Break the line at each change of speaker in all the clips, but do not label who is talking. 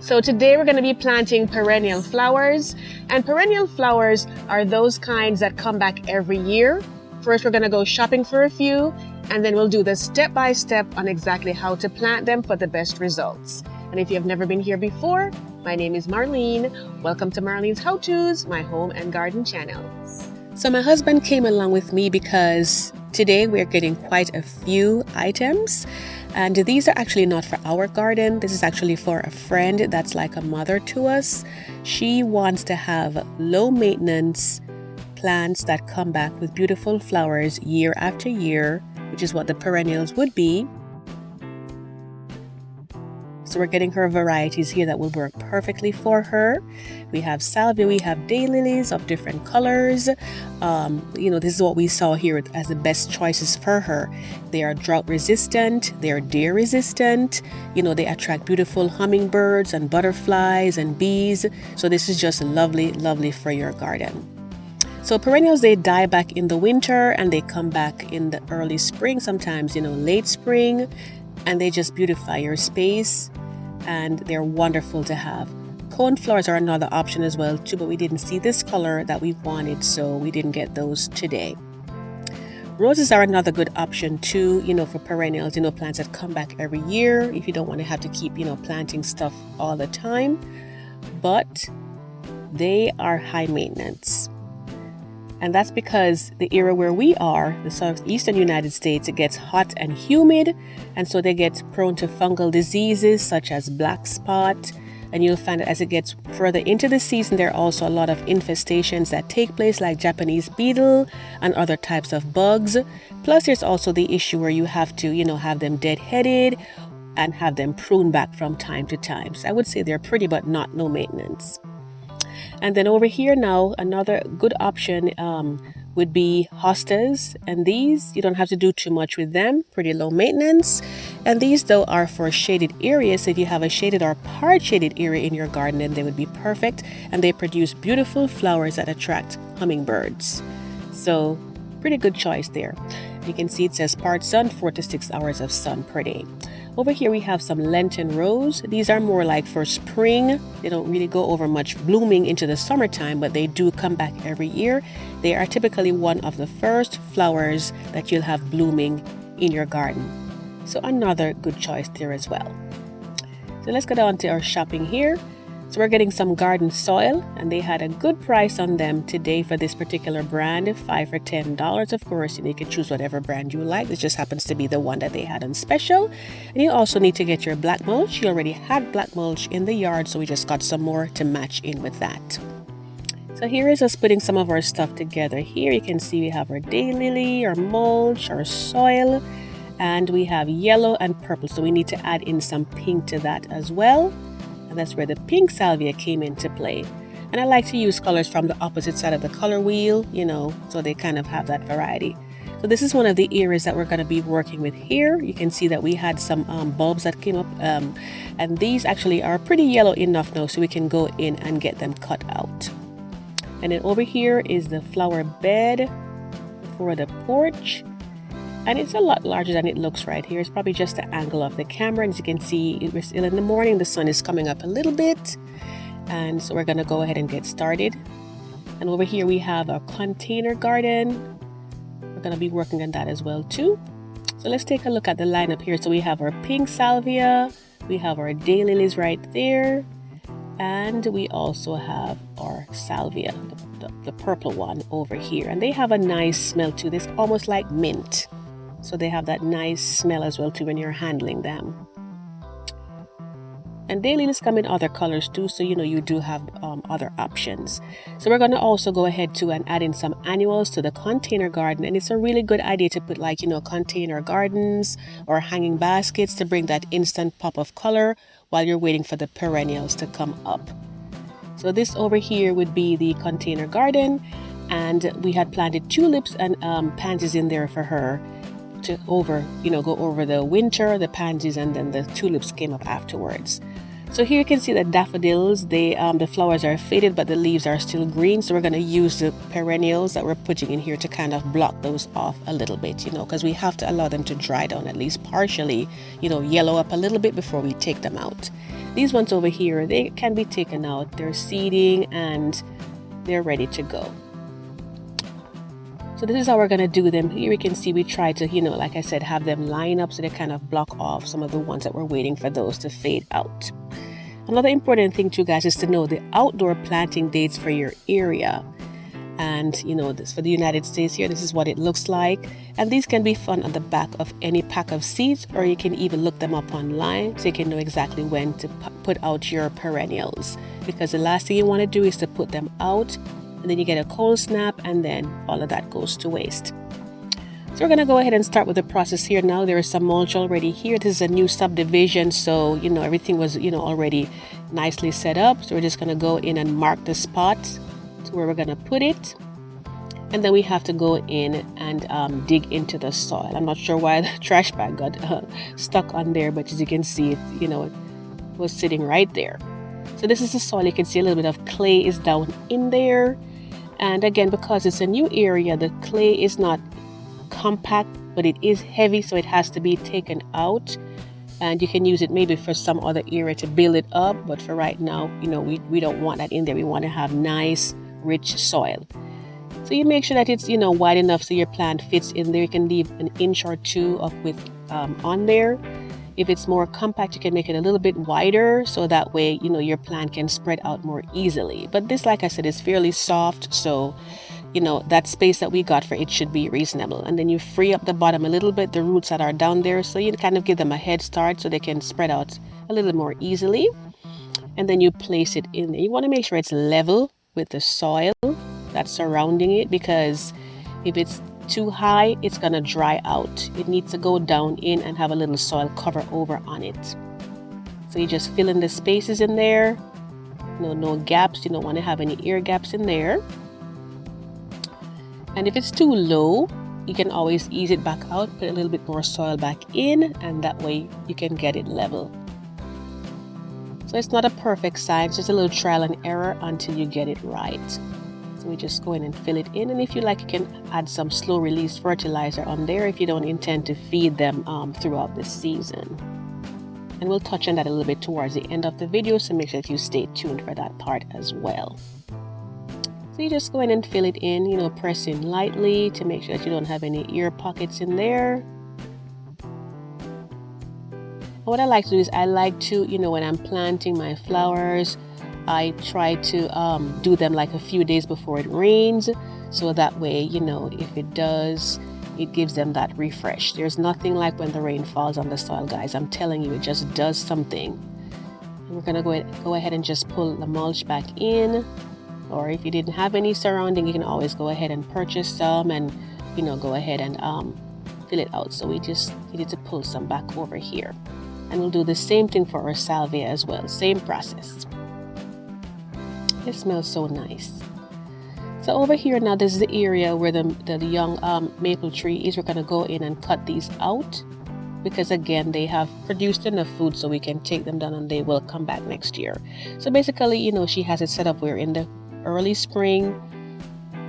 So today we're going to be planting perennial flowers, and perennial flowers are those kinds that come back every year. First, we're going to go shopping for a few, and then we'll do the step-by-step on exactly how to plant them for the best results. And if you have never been here before, my name is Marlene. Welcome to Marlene's How-Tos, my home and garden channel. So my husband came along with me because today we're getting quite a few items. And these are actually not for our garden. This is actually for a friend that's like a mother to us. She wants to have low maintenance plants that come back with beautiful flowers year after year, which is what the perennials would be. So we're getting her varieties here that will work perfectly for her. We have salvia, we have daylilies of different colors. This is what we saw here as the best choices for her. They are drought resistant, they are deer resistant. They attract beautiful hummingbirds and butterflies and bees. So this is just lovely, lovely for your garden. So perennials, they die back in the winter and they come back in the early spring, sometimes, late spring, and they just beautify your space. And they're wonderful to have. Cone flowers are another option as well too, but we didn't see this color that we wanted, so we didn't get those today. Roses are another good option too, for perennials, plants that come back every year if you don't want to have to keep, planting stuff all the time. But they are high maintenance. And that's because the area where we are, the southeastern United States, it gets hot and humid. And so they get prone to fungal diseases such as black spot. And you'll find that as it gets further into the season, there are also a lot of infestations that take place, like Japanese beetle and other types of bugs. Plus, there's also the issue where you have to, have them deadheaded and have them pruned back from time to time. So I would say they're pretty, but not no maintenance. And then over here now, another good option would be hostas. And these, you don't have to do too much with them, pretty low maintenance. And these, though, are for shaded areas. So if you have a shaded or part shaded area in your garden, then they would be perfect. And they produce beautiful flowers that attract hummingbirds. So pretty good choice there. You can see it says part sun, 4 to 6 hours of sun per day. Over here we have some Lenten rose. These are more like for spring. They don't really go over much blooming into the summertime, but they do come back every year. They are typically one of the first flowers that you'll have blooming in your garden. So another good choice there as well. So let's go down to our shopping here. So we're getting some garden soil, and they had a good price on them today for this particular brand, $5 for $10. Of course, you can choose whatever brand you like. This just happens to be the one that they had on special. And you also need to get your black mulch. You already had black mulch in the yard, so we just got some more to match in with that. So here is us putting some of our stuff together. Here you can see we have our daylily, our mulch, our soil, and we have yellow and purple. So we need to add in some pink to that as well. And that's where the pink salvia came into play. And I like to use colors from the opposite side of the color wheel, so they kind of have that variety. So this is one of the areas that we're going to be working with here. You can see that we had some bulbs that came up, and these actually are pretty yellow enough now, so we can go in and get them cut out. And then over here is the flower bed for the porch. And it's a lot larger than it looks right here. It's probably just the angle of the camera. And as you can see, we're still in the morning. The sun is coming up a little bit. And so we're going to go ahead and get started. And over here we have a container garden. We're going to be working on that as well too. So let's take a look at the lineup here. So we have our pink salvia. We have our daylilies right there. And we also have our salvia, the purple one over here. And they have a nice smell too. It's almost like mint. So they have that nice smell as well too when you're handling them. And daylilies come in other colors too, so you do have other options. So we're going to also go ahead too and add in some annuals to the container garden. And it's a really good idea to put container gardens or hanging baskets to bring that instant pop of color while you're waiting for the perennials to come up. So this over here would be the container garden, and we had planted tulips and pansies in there for her to go over the winter, the pansies, and then the tulips came up afterwards. So here you can see the daffodils, the flowers are faded, but the leaves are still green. So we're going to use the perennials that we're putting in here to kind of block those off a little bit, because we have to allow them to dry down at least partially, yellow up a little bit before we take them out. These ones over here, they can be taken out. They're seeding and they're ready to go. So this is how we're going to do them. Here we can see we try to, like I said, have them line up so they kind of block off some of the ones that we're waiting for those to fade out. Another important thing too, guys, is to know the outdoor planting dates for your area. And this for the United States here, this is what it looks like. And these can be found on the back of any pack of seeds, or you can even look them up online so you can know exactly when to put out your perennials. Because the last thing you want to do is to put them out and then you get a cold snap and then all of that goes to waste. So we're going to go ahead and start with the process here now. There is some mulch already here. This is a new subdivision, so everything was already nicely set up. So we're just going to go in and mark the spot to where we're going to put it, and then we have to go in and dig into the soil. I'm not sure why the trash bag got stuck on there, but as you can see, it was sitting right there. So this is the soil. You can see a little bit of clay is down in there, and again, because it's a new area, the clay is not compact, but it is heavy, so it has to be taken out, and you can use it maybe for some other area to build it up, but for right now, we don't want that in there. We want to have nice rich soil. So you make sure that it's wide enough so your plant fits in there. You can leave an inch or two of width on there. If it's more compact, you can make it a little bit wider, so that way your plant can spread out more easily. But this, like I said, is fairly soft, so that space that we got for it should be reasonable. And then you free up the bottom a little bit, the roots that are down there, so you kind of give them a head start so they can spread out a little more easily. And then you place it in there. You want to make sure it's level with the soil that's surrounding it, because if it's too high, it's gonna dry out. It needs to go down in and have a little soil cover over on it. So you just fill in the spaces in there. No gaps. You don't want to have any air gaps in there. And if it's too low, you can always ease it back out, put a little bit more soil back in, and that way you can get it level. So it's not a perfect science, just a little trial and error until you get it right. So we just go in and fill it in, and if you like, you can add some slow release fertilizer on there if you don't intend to feed them throughout the season. And we'll touch on that a little bit towards the end of the video, so make sure that you stay tuned for that part as well. So you just go in and fill it in, press in lightly to make sure that you don't have any air pockets in there. And what I like to do is I like to, when I'm planting my flowers, I try to do them like a few days before it rains, so that way, if it does, it gives them that refresh. There's nothing like when the rain falls on the soil, guys. I'm telling you, it just does something. And we're gonna go ahead and just pull the mulch back in, or if you didn't have any surrounding, you can always go ahead and purchase some and go ahead and fill it out. So we just needed to pull some back over here, and we'll do the same thing for our salvia as well. Same process. It smells so nice. So over here now, this is the area where the young maple tree is. We're going to go in and cut these out, because again, they have produced enough food so we can take them down and they will come back next year. So basically, she has it set up where in the early spring,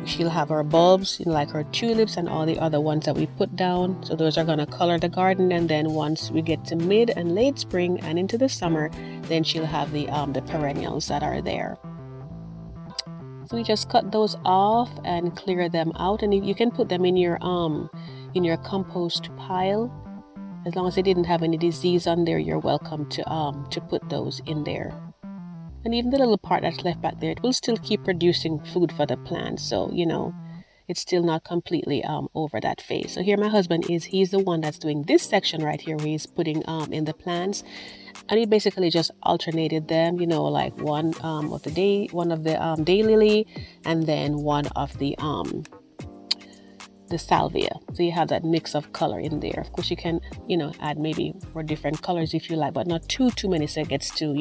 she'll have her bulbs, like her tulips and all the other ones that we put down. So those are going to color the garden, and then once we get to mid and late spring and into the summer, then she'll have the perennials that are there. So we just cut those off and clear them out, and you can put them in your compost pile. As long as they didn't have any disease on there, you're welcome to put those in there. And even the little part that's left back there, it will still keep producing food for the plants. So it's still not completely over that phase. So here my husband he's the one that's doing this section right here where he's putting in the plants. And he basically just alternated them, like one of the daylily, and then one of the salvia. So you have that mix of color in there. Of course, you can add maybe more different colors if you like, but not too many, so it gets too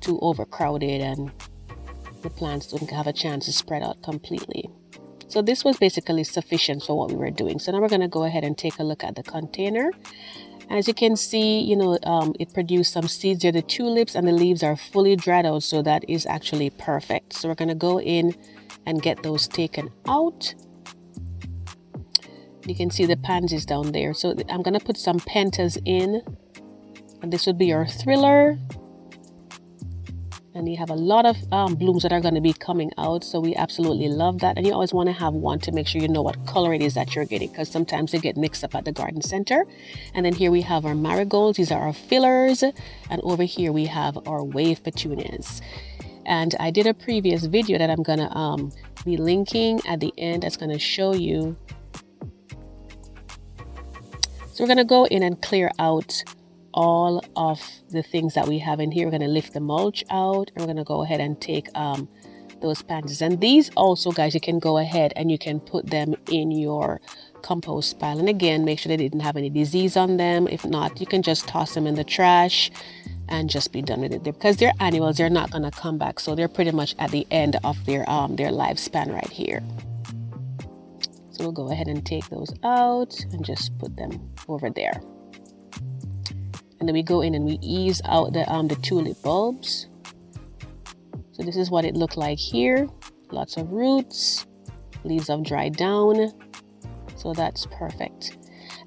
too overcrowded and the plants don't have a chance to spread out completely. So this was basically sufficient for what we were doing. So now we're going to go ahead and take a look at the container. As you can see, it produced some seeds there, the tulips, and the leaves are fully dried out, so that is actually perfect. So we're going to go in and get those taken out. You can see the pansies down there. So I'm going to put some pentas in, and this would be our thriller. And you have a lot of blooms that are going to be coming out, so we absolutely love that. And you always want to have one to make sure you know what color it is that you're getting, because sometimes they get mixed up at the garden center. And then here we have our marigolds. These are our fillers, and over here we have our wave petunias. And I did a previous video that I'm going to be linking at the end that's going to show you. So we're going to go in and clear out all of the things that we have in here. We're going to lift the mulch out, and we're going to go ahead and take those pansies. And these also, guys, you can go ahead and you can put them in your compost pile. And again, make sure they didn't have any disease on them. If not, you can just toss them in the trash and just be done with it. Because they're annuals, they're not going to come back, so they're pretty much at the end of their lifespan right here. So we'll go ahead and take those out and just put them over there. And then we go in and we ease out the tulip bulbs. So this is what it looked like here. Lots of roots, leaves have dried down. So that's perfect.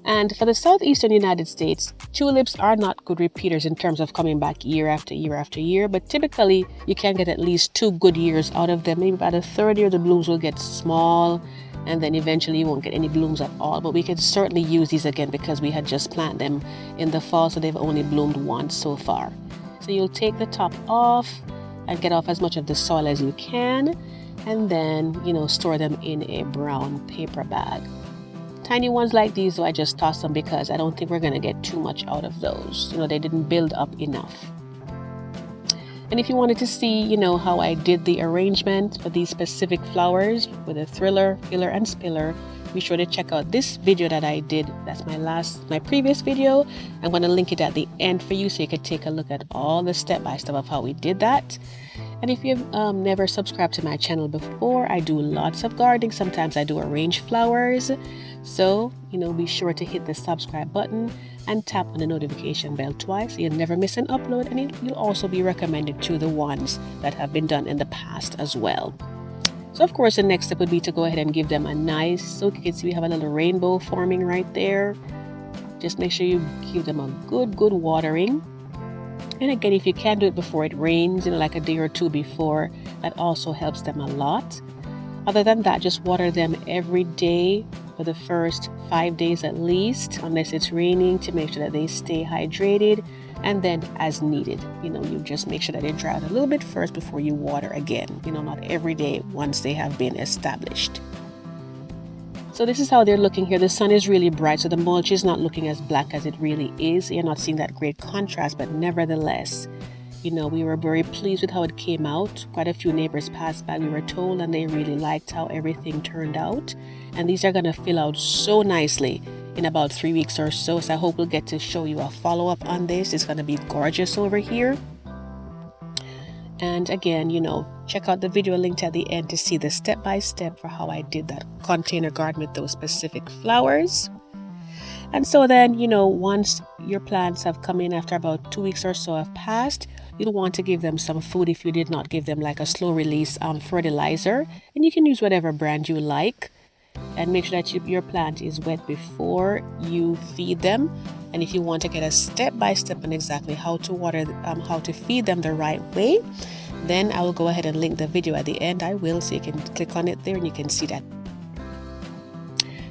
And for the southeastern United States, tulips are not good repeaters in terms of coming back year after year after year. But typically, you can get at least 2 good years out of them. Maybe about a third year, the blooms will get small, and then eventually you won't get any blooms at all. But we can certainly use these again because we had just planted them in the fall, so they've only bloomed once so far. So you'll take the top off and get off as much of the soil as you can, and then store them in a brown paper bag. Tiny ones like these, though, I just toss them because I don't think we're going to get too much out of those. They didn't build up enough. And if you wanted to see, how I did the arrangement for these specific flowers with a thriller, filler, and spiller, be sure to check out this video that I did. That's my previous video. I'm going to link it at the end for you so you can take a look at all the step-by-step of how we did that. And if you've never subscribed to my channel before, I do lots of gardening. Sometimes I do arrange flowers. So, be sure to hit the subscribe button and tap on the notification bell twice so you'll never miss an upload, and you'll also be recommended to the ones that have been done in the past as well. So of course the next step would be to go ahead and give them a nice, so you can see we have a little rainbow forming right there. Just make sure you give them a good watering. And again, if you can do it before it rains, like a day or two before, that also helps them a lot. Other than that, just water them every day for the first 5 days at least, unless it's raining, to make sure that they stay hydrated. And then as needed, you just make sure that they dry out a little bit first before you water again, not every day once they have been established. So this is how they're looking here. The sun is really bright, so the mulch is not looking as black as it really is. You're not seeing that great contrast, but nevertheless, we were very pleased with how it came out. Quite a few neighbors passed by, we were told, and they really liked how everything turned out. And these are going to fill out so nicely in about 3 weeks or so. So I hope we'll get to show you a follow-up on this. It's going to be gorgeous over here. And again, check out the video linked at the end to see the step-by-step for how I did that container garden with those specific flowers. And so then, once your plants have come in after about 2 weeks or so have passed, you'll want to give them some food if you did not give them like a slow release fertilizer. And you can use whatever brand you like. And make sure that your plant is wet before you feed them. And if you want to get a step-by-step on exactly how to water, how to feed them the right way, then I will go ahead and link the video at the end. I will, so you can click on it there and you can see that.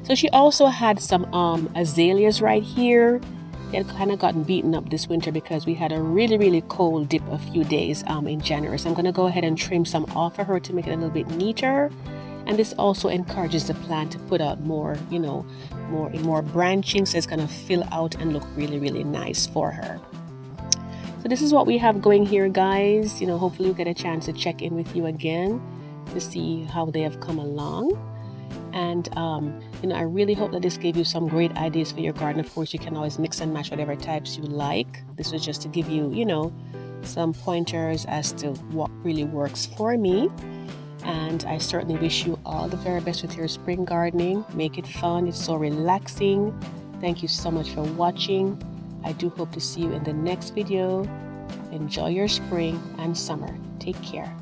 So she also had some azaleas right here. They had kind of gotten beaten up this winter because we had a really cold dip a few days in January. So I'm going to go ahead and trim some off for her to make it a little bit neater. And this also encourages the plant to put out more branching, so it's going to fill out and look really nice for her. So this is what we have going here, guys. Hopefully we'll get a chance to check in with you again to see how they have come along. And I really hope that this gave you some great ideas for your garden. Of course, you can always mix and match whatever types you like. This was just to give you, some pointers as to what really works for me. And I certainly wish you all the very best with your spring gardening. Make it fun. It's so relaxing. Thank you so much for watching. I do hope to see you in the next video. Enjoy your spring and summer. Take care.